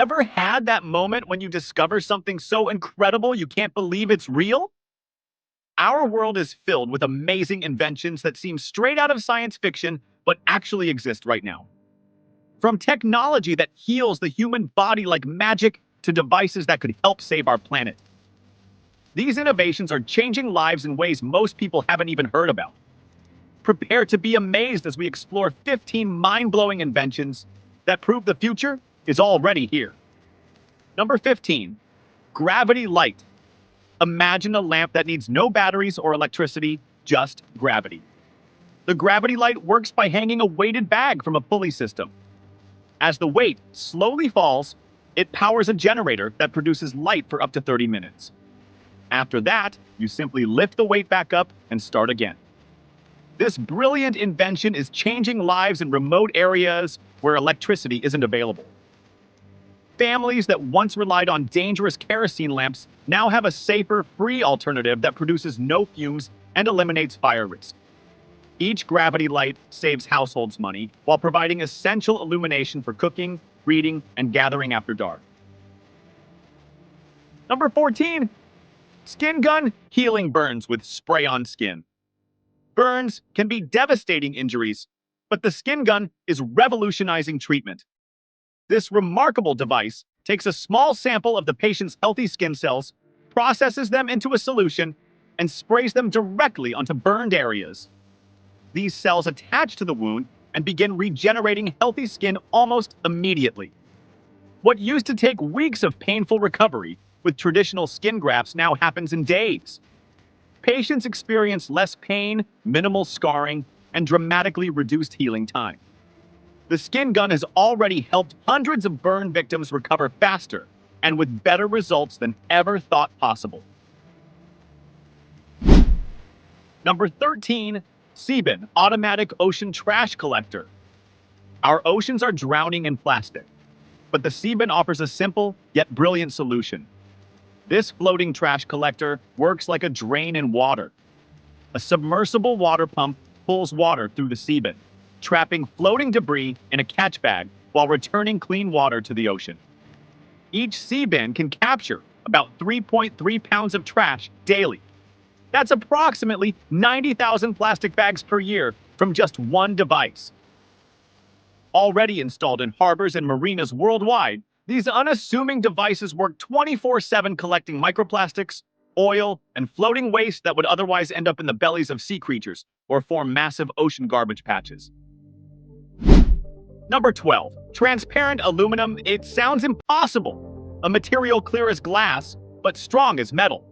ever had that moment when you discover something so incredible you can't believe it's real? Our world is filled with amazing inventions that seem straight out of science fiction but actually exist right now. From technology that heals the human body like magic to devices that could help save our planet. These innovations are changing lives in ways most people haven't even heard about. Prepare to be amazed as we explore 15 mind-blowing inventions that prove the future is already here. Number 15, gravity light. Imagine a lamp that needs no batteries or electricity, just gravity. The gravity light works by hanging a weighted bag from a pulley system. As the weight slowly falls, it powers a generator that produces light for up to 30 minutes. After that, you simply lift the weight back up and start again. This brilliant invention is changing lives in remote areas where electricity isn't available. Families that once relied on dangerous kerosene lamps now have a safer, free alternative that produces no fumes and eliminates fire risk. Each gravity light saves households money while providing essential illumination for cooking, reading, and gathering after dark. Number 14, skin gun healing burns with spray-on skin. Burns can be devastating injuries, but the skin gun is revolutionizing treatment. This remarkable device takes a small sample of the patient's healthy skin cells, processes them into a solution, and sprays them directly onto burned areas. These cells attach to the wound and begin regenerating healthy skin almost immediately. What used to take weeks of painful recovery with traditional skin grafts now happens in days. Patients experience less pain, minimal scarring, and dramatically reduced healing time. The skin gun has already helped hundreds of burn victims recover faster and with better results than ever thought possible. Number 13, Seabin Automatic Ocean Trash Collector. Our oceans are drowning in plastic, but the Seabin offers a simple yet brilliant solution. This floating trash collector works like a drain in water. A submersible water pump pulls water through the Seabin, trapping floating debris in a catch bag while returning clean water to the ocean. Each Seabin can capture about 3.3 pounds of trash daily. That's approximately 90,000 plastic bags per year from just one device. Already installed in harbors and marinas worldwide, these unassuming devices work 24/7 collecting microplastics, oil, and floating waste that would otherwise end up in the bellies of sea creatures or form massive ocean garbage patches. Number 12, transparent aluminum. It sounds impossible. A material clear as glass, but strong as metal.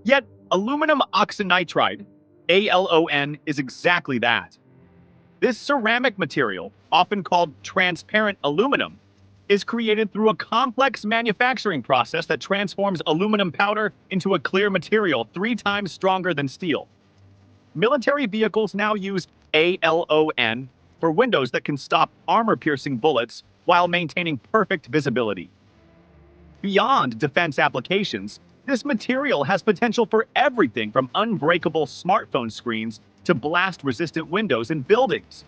Yet, aluminum oxynitride, ALON, is exactly that. This ceramic material, often called transparent aluminum, is created through a complex manufacturing process that transforms aluminum powder into a clear material 3 times stronger than steel. Military vehicles now use ALON for windows that can stop armor-piercing bullets while maintaining perfect visibility. Beyond defense applications, this material has potential for everything from unbreakable smartphone screens to blast-resistant windows in buildings.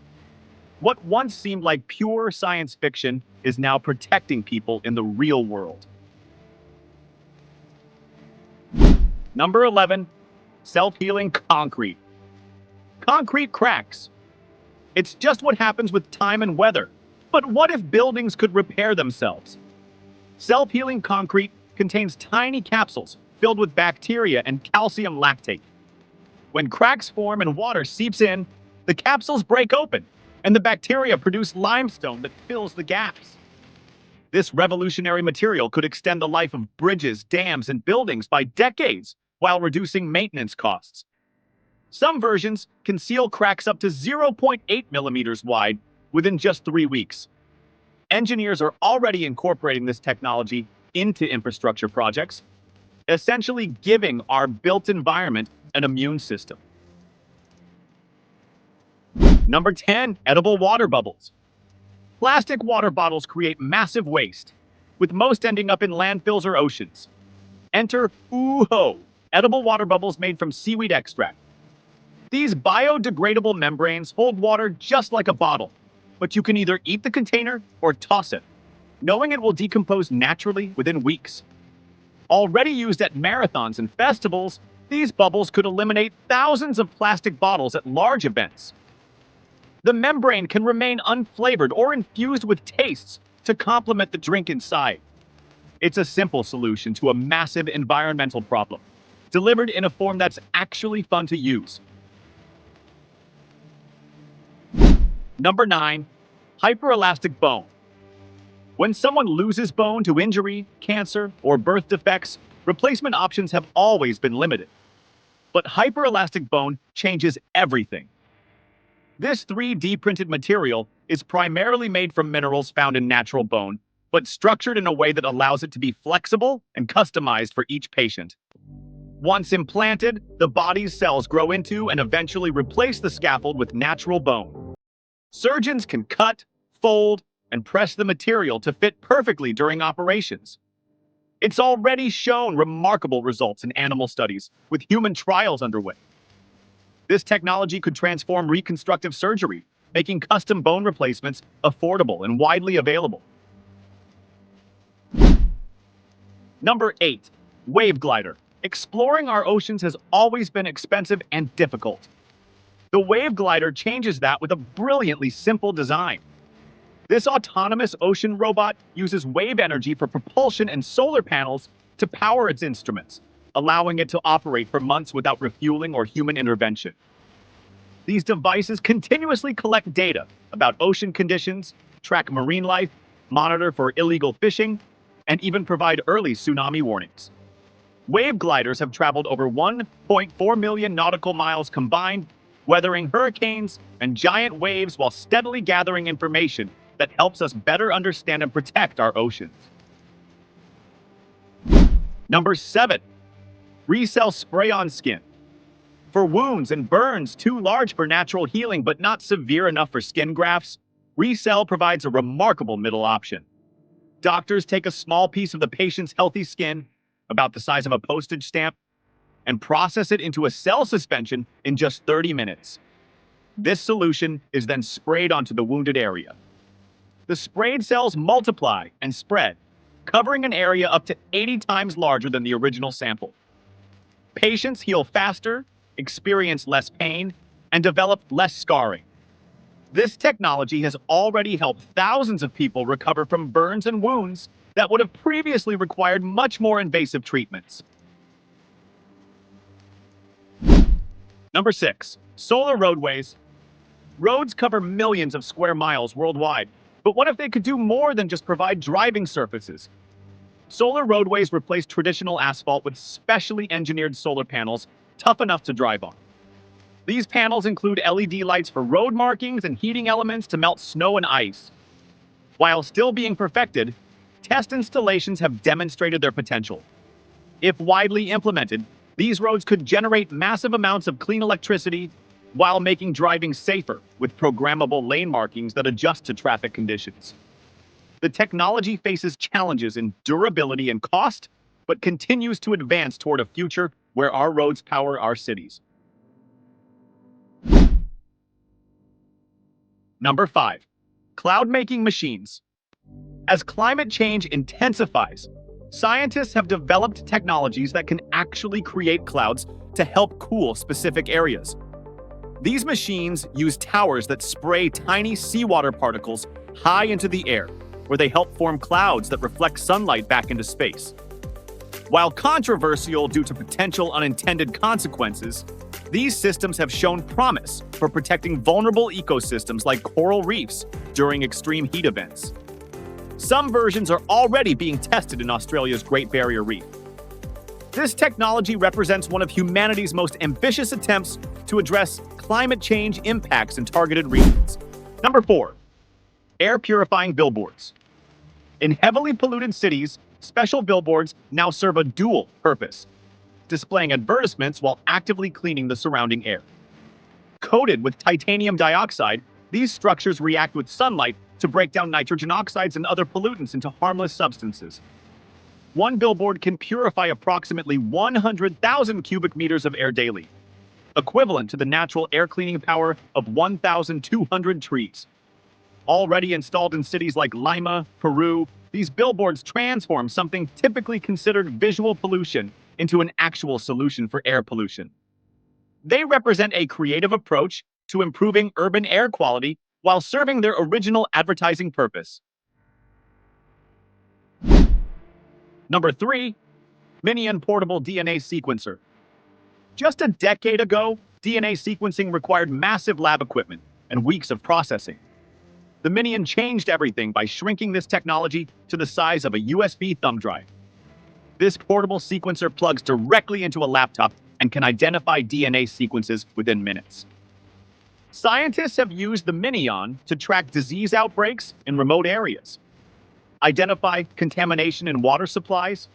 What once seemed like pure science fiction is now protecting people in the real world. Number 11, self-healing concrete. Concrete cracks. It's just what happens with time and weather. But what if buildings could repair themselves? Self-healing concrete contains tiny capsules filled with bacteria and calcium lactate. When cracks form and water seeps in, the capsules break open, and the bacteria produce limestone that fills the gaps. This revolutionary material could extend the life of bridges, dams, and buildings by decades while reducing maintenance costs. Some versions can seal cracks up to 0.8 millimeters wide within just 3 weeks. Engineers are already incorporating this technology into infrastructure projects, essentially giving our built environment an immune system. Number 10, edible water bubbles. Plastic water bottles create massive waste, with most ending up in landfills or oceans. Enter UHO, edible water bubbles made from seaweed extract. These biodegradable membranes hold water just like a bottle, but you can either eat the container or toss it. knowing it will decompose naturally within weeks. Already used at marathons and festivals, these bubbles could eliminate thousands of plastic bottles at large events. The membrane can remain unflavored or infused with tastes to complement the drink inside. It's a simple solution to a massive environmental problem, delivered in a form that's actually fun to use. Number 9. Hyperelastic bone. When someone loses bone to injury, cancer, or birth defects, replacement options have always been limited. But hyperelastic bone changes everything. This 3D printed material is primarily made from minerals found in natural bone, but structured in a way that allows it to be flexible and customized for each patient. Once implanted, the body's cells grow into and eventually replace the scaffold with natural bone. Surgeons can cut, fold, and press the material to fit perfectly during operations. It's already shown remarkable results in animal studies, with human trials underway. This technology could transform reconstructive surgery, making custom bone replacements affordable and widely available. Number 8. Wave glider. Exploring our oceans has always been expensive and difficult. The wave glider changes that with a brilliantly simple design. This autonomous ocean robot uses wave energy for propulsion and solar panels to power its instruments, allowing it to operate for months without refueling or human intervention. These devices continuously collect data about ocean conditions, track marine life, monitor for illegal fishing, and even provide early tsunami warnings. Wave gliders have traveled over 1.4 million nautical miles combined, weathering hurricanes and giant waves while steadily gathering information that helps us better understand and protect our oceans. Number 7. RECELL spray-on skin. For wounds and burns too large for natural healing but not severe enough for skin grafts, RECELL provides a remarkable middle option. Doctors take a small piece of the patient's healthy skin, about the size of a postage stamp, and process it into a cell suspension in just 30 minutes. This solution is then sprayed onto the wounded area. The sprayed cells multiply and spread, covering an area up to 80 times larger than the original sample. Patients heal faster, experience less pain, and develop less scarring. This technology has already helped thousands of people recover from burns and wounds that would have previously required much more invasive treatments. Number 6. Solar roadways. Roads cover millions of square miles worldwide, but what if they could do more than just provide driving surfaces? Solar roadways replace traditional asphalt with specially engineered solar panels tough enough to drive on. These panels include LED lights for road markings and heating elements to melt snow and ice. While still being perfected, test installations have demonstrated their potential. If widely implemented, these roads could generate massive amounts of clean electricity while making driving safer with programmable lane markings that adjust to traffic conditions. The technology faces challenges in durability and cost, but continues to advance toward a future where our roads power our cities. Number 5. Cloud-making machines. As climate change intensifies, scientists have developed technologies that can actually create clouds to help cool specific areas. These machines use towers that spray tiny seawater particles high into the air, where they help form clouds that reflect sunlight back into space. While controversial due to potential unintended consequences, these systems have shown promise for protecting vulnerable ecosystems like coral reefs during extreme heat events. Some versions are already being tested in Australia's Great Barrier Reef. This technology represents one of humanity's most ambitious attempts to address climate change impacts in targeted regions. Number 4. Air purifying billboards. In heavily polluted cities, special billboards now serve a dual purpose, displaying advertisements while actively cleaning the surrounding air. Coated with titanium dioxide, these structures react with sunlight to break down nitrogen oxides and other pollutants into harmless substances. One billboard can purify approximately 100,000 cubic meters of air daily, equivalent to the natural air cleaning power of 1,200 trees. Already installed in cities like Lima, Peru, These billboards transform something typically considered visual pollution into an actual solution for air pollution. They represent a creative approach to improving urban air quality while serving their original advertising purpose. Number 3, Mini and Portable DNA Sequencer. Just a decade ago, DNA sequencing required massive lab equipment and weeks of processing. The Minion changed everything by shrinking this technology to the size of a USB thumb drive. This portable sequencer plugs directly into a laptop and can identify DNA sequences within minutes. Scientists have used the Minion to track disease outbreaks in remote areas, identify contamination in water supplies,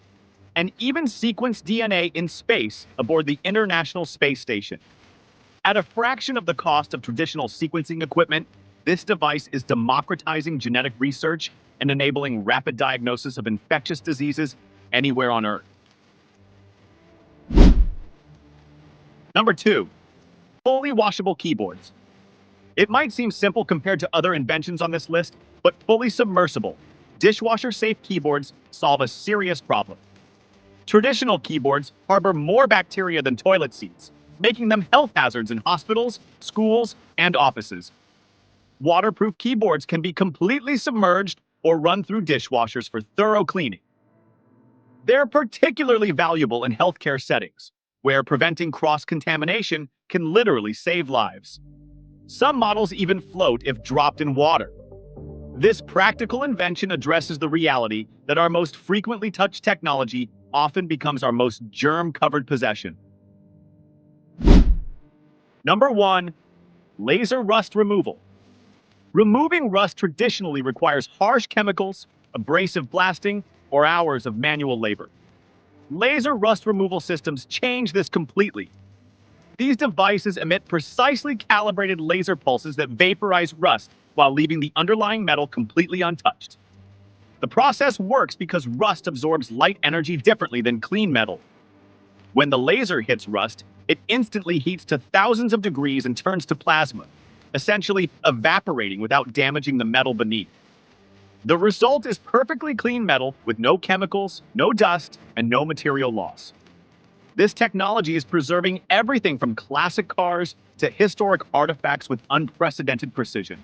and even sequence DNA in space aboard the International Space Station. At a fraction of the cost of traditional sequencing equipment, this device is democratizing genetic research and enabling rapid diagnosis of infectious diseases anywhere on Earth. Number 2, fully washable keyboards. It might seem simple compared to other inventions on this list, but fully submersible, dishwasher-safe keyboards solve a serious problem. Traditional keyboards harbor more bacteria than toilet seats, making them health hazards in hospitals, schools, and offices. Waterproof keyboards can be completely submerged or run through dishwashers for thorough cleaning. They're particularly valuable in healthcare settings, where preventing cross-contamination can literally save lives. Some models even float if dropped in water. This practical invention addresses the reality that our most frequently touched technology often becomes our most germ-covered possession. Number 1, laser rust removal. Removing rust traditionally requires harsh chemicals, abrasive blasting, or hours of manual labor. Laser rust removal systems change this completely. These devices emit precisely calibrated laser pulses that vaporize rust while leaving the underlying metal completely untouched. The process works because rust absorbs light energy differently than clean metal. When the laser hits rust, it instantly heats to thousands of degrees and turns to plasma, essentially evaporating without damaging the metal beneath. The result is perfectly clean metal with no chemicals, no dust, and no material loss. This technology is preserving everything from classic cars to historic artifacts with unprecedented precision.